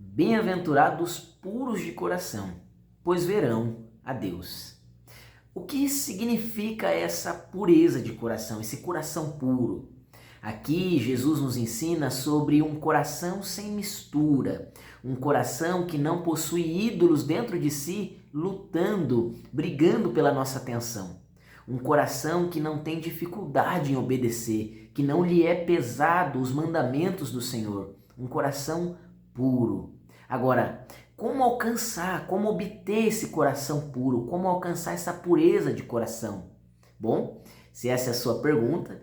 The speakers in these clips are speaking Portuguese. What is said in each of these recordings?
Bem-aventurados puros de coração, pois verão a Deus. O que significa essa pureza de coração, esse coração puro? Aqui Jesus nos ensina sobre um coração sem mistura, um coração que não possui ídolos dentro de si, lutando, brigando pela nossa atenção. Um coração que não tem dificuldade em obedecer, que não lhe é pesado os mandamentos do Senhor. Um coração puro. Agora, como alcançar, como obter esse coração puro? Como alcançar essa pureza de coração? Bom, se essa é a sua pergunta,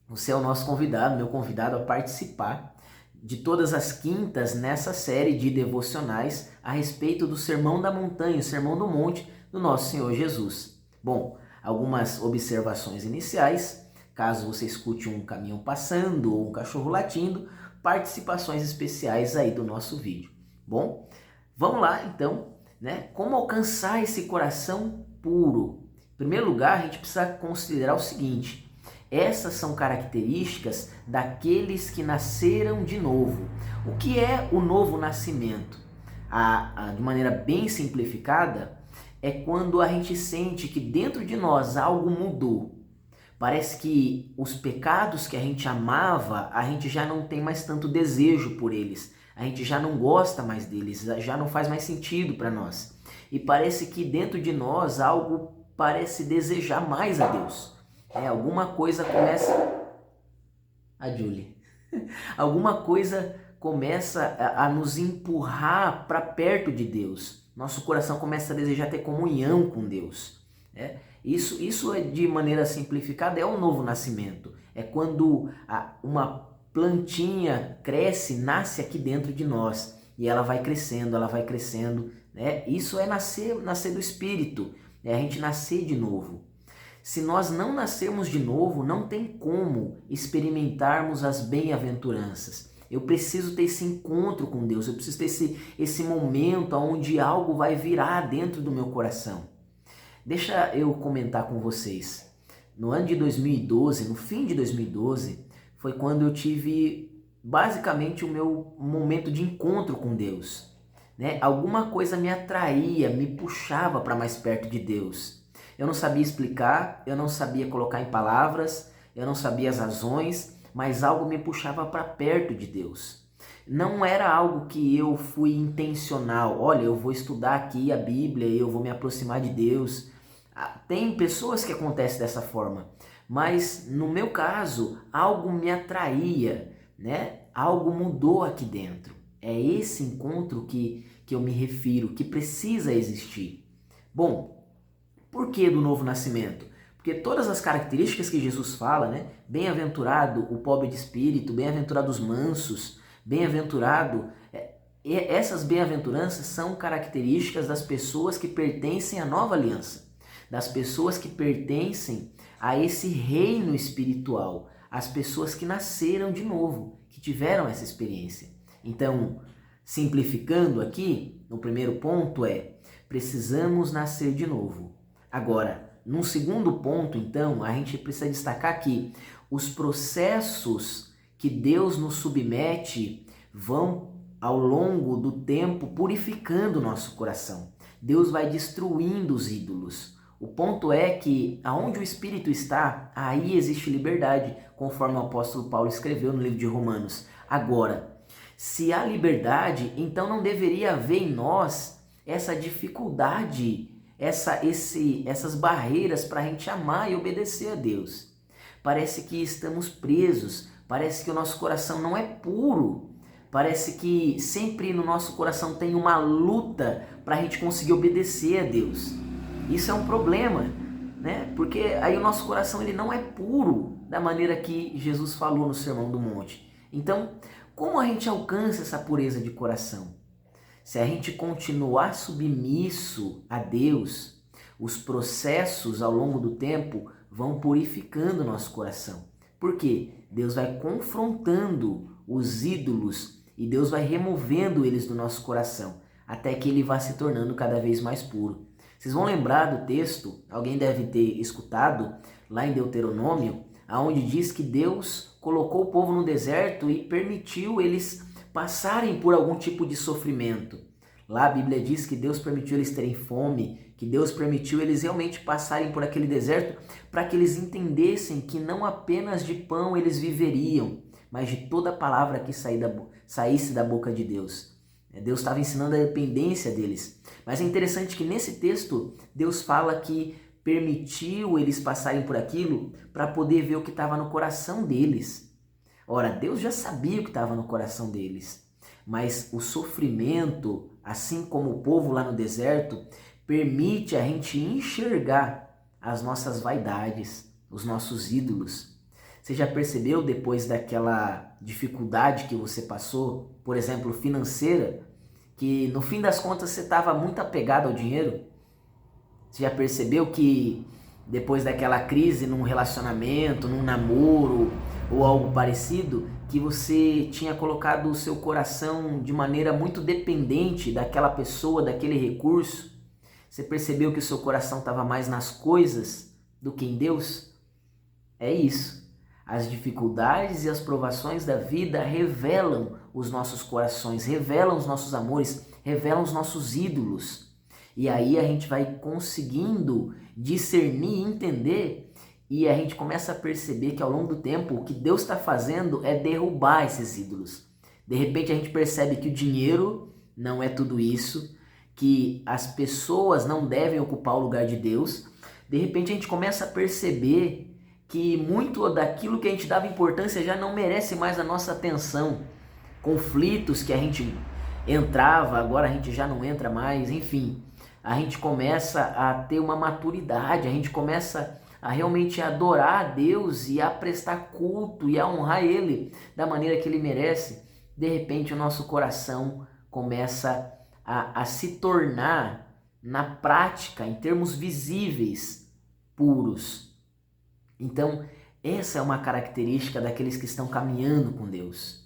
você é o nosso convidado, meu convidado a participar de todas as quintas nessa série de devocionais a respeito do Sermão da Montanha, o Sermão do Monte do nosso Senhor Jesus. Bom, algumas observações iniciais, caso você escute um caminhão passando ou um cachorro latindo, participações especiais aí do nosso vídeo. Bom, vamos lá então, né? Como alcançar esse coração puro? Em primeiro lugar, a gente precisa considerar o seguinte: essas são características daqueles que nasceram de novo. O que é o novo nascimento? De maneira bem simplificada, é quando a gente sente que dentro de nós algo mudou. Parece que os pecados que a gente amava, a gente já não tem mais tanto desejo por eles. A gente já não gosta mais deles, já não faz mais sentido para nós. E parece que dentro de nós algo parece desejar mais a Deus. Alguma coisa começa... A Julie. Alguma coisa começa a nos empurrar para perto de Deus. Nosso coração começa a desejar ter comunhão com Deus. Isso é, de maneira simplificada, é um novo nascimento. É quando uma plantinha cresce, nasce aqui dentro de nós. E ela vai crescendo, né? Isso é nascer do Espírito. É a gente nascer de novo. Se nós não nascermos de novo, não tem como experimentarmos as bem-aventuranças. Eu preciso ter esse encontro com Deus, eu preciso ter esse momento onde algo vai virar dentro do meu coração. Deixa eu comentar com vocês. No ano de 2012, no fim de 2012, foi quando eu tive basicamente o meu momento de encontro com Deus. Alguma coisa me atraía, me puxava para mais perto de Deus. Eu não sabia explicar, eu não sabia colocar em palavras, eu não sabia as razões, mas algo me puxava para perto de Deus. Não era algo que eu fui intencional. Olha, eu vou estudar aqui a Bíblia e eu vou me aproximar de Deus. Tem pessoas que acontecem dessa forma, mas no meu caso, algo me atraía, né? Algo mudou aqui dentro. É esse encontro que eu me refiro, que precisa existir. Bom, por que do novo nascimento? Porque todas as características que Jesus fala, né? Bem-aventurado o pobre de espírito, bem-aventurado os mansos, bem-aventurado... essas bem-aventuranças são características das pessoas que pertencem à nova aliança, das pessoas que pertencem a esse reino espiritual, as pessoas que nasceram de novo, que tiveram essa experiência. Então, simplificando aqui, no primeiro ponto precisamos nascer de novo. Agora, num segundo ponto, então, a gente precisa destacar que os processos que Deus nos submete vão, ao longo do tempo, purificando o nosso coração. Deus vai destruindo os ídolos. O ponto é que, aonde o Espírito está, aí existe liberdade, conforme o apóstolo Paulo escreveu no livro de Romanos. Agora, se há liberdade, então não deveria haver em nós essa dificuldade, essas barreiras para a gente amar e obedecer a Deus. Parece que estamos presos, parece que o nosso coração não é puro, parece que sempre no nosso coração tem uma luta para a gente conseguir obedecer a Deus. Isso é um problema, né? Porque aí o nosso coração ele não é puro da maneira que Jesus falou no Sermão do Monte. Então, como a gente alcança essa pureza de coração? Se a gente continuar submisso a Deus, os processos ao longo do tempo vão purificando o nosso coração. Por quê? Deus vai confrontando os ídolos e Deus vai removendo eles do nosso coração, até que ele vá se tornando cada vez mais puro. Vocês vão lembrar do texto, alguém deve ter escutado, lá em Deuteronômio, onde diz que Deus colocou o povo no deserto e permitiu eles passarem por algum tipo de sofrimento. Lá a Bíblia diz que Deus permitiu eles terem fome, que Deus permitiu eles realmente passarem por aquele deserto para que eles entendessem que não apenas de pão eles viveriam, mas de toda a palavra que saísse da boca de Deus. Deus estava ensinando a dependência deles. Mas é interessante que nesse texto Deus fala que permitiu eles passarem por aquilo para poder ver o que estava no coração deles. Ora, Deus já sabia o que estava no coração deles, mas o sofrimento, assim como o povo lá no deserto, permite a gente enxergar as nossas vaidades, os nossos ídolos. Você já percebeu depois daquela dificuldade que você passou, por exemplo, financeira, que no fim das contas você estava muito apegado ao dinheiro? Você já percebeu que depois daquela crise num relacionamento, num namoro ou algo parecido, que você tinha colocado o seu coração de maneira muito dependente daquela pessoa, daquele recurso? Você percebeu que o seu coração estava mais nas coisas do que em Deus? É isso. As dificuldades e as provações da vida revelam os nossos corações, revelam os nossos amores, revelam os nossos ídolos. E aí a gente vai conseguindo discernir e entender, e a gente começa a perceber que ao longo do tempo o que Deus está fazendo é derrubar esses ídolos. De repente a gente percebe que o dinheiro não é tudo isso, que as pessoas não devem ocupar o lugar de Deus. De repente a gente começa a perceber que muito daquilo que a gente dava importância já não merece mais a nossa atenção. Conflitos que a gente entrava, agora a gente já não entra mais, enfim. A gente começa a ter uma maturidade, a gente começa a realmente adorar a Deus e a prestar culto e a honrar Ele da maneira que Ele merece. De repente o nosso coração começa a se tornar, na prática, em termos visíveis, puros. Então, essa é uma característica daqueles que estão caminhando com Deus.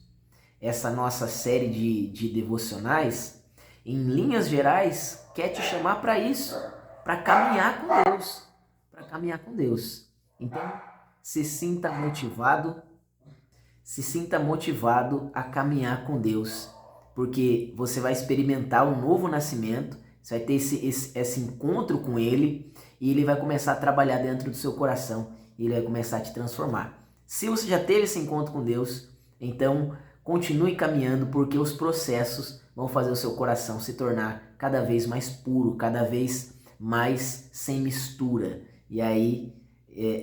Essa nossa série de devocionais, em linhas gerais, quer te chamar para isso, para caminhar com Deus, para caminhar com Deus. Então, se sinta motivado a caminhar com Deus, porque você vai experimentar um novo nascimento, você vai ter esse encontro com Ele, e Ele vai começar a trabalhar dentro do seu coração, e Ele vai começar a te transformar. Se você já teve esse encontro com Deus, então continue caminhando, porque os processos vão fazer o seu coração se tornar cada vez mais puro, cada vez mais sem mistura. E aí,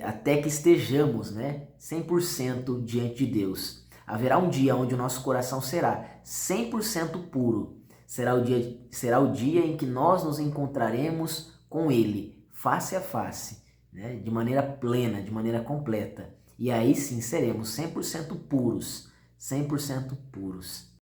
até que estejamos, 100% diante de Deus. Haverá um dia onde o nosso coração será 100% puro. Será o dia em que nós nos encontraremos com Ele, face a face, de maneira plena, de maneira completa. E aí sim seremos 100% puros, 100% puros.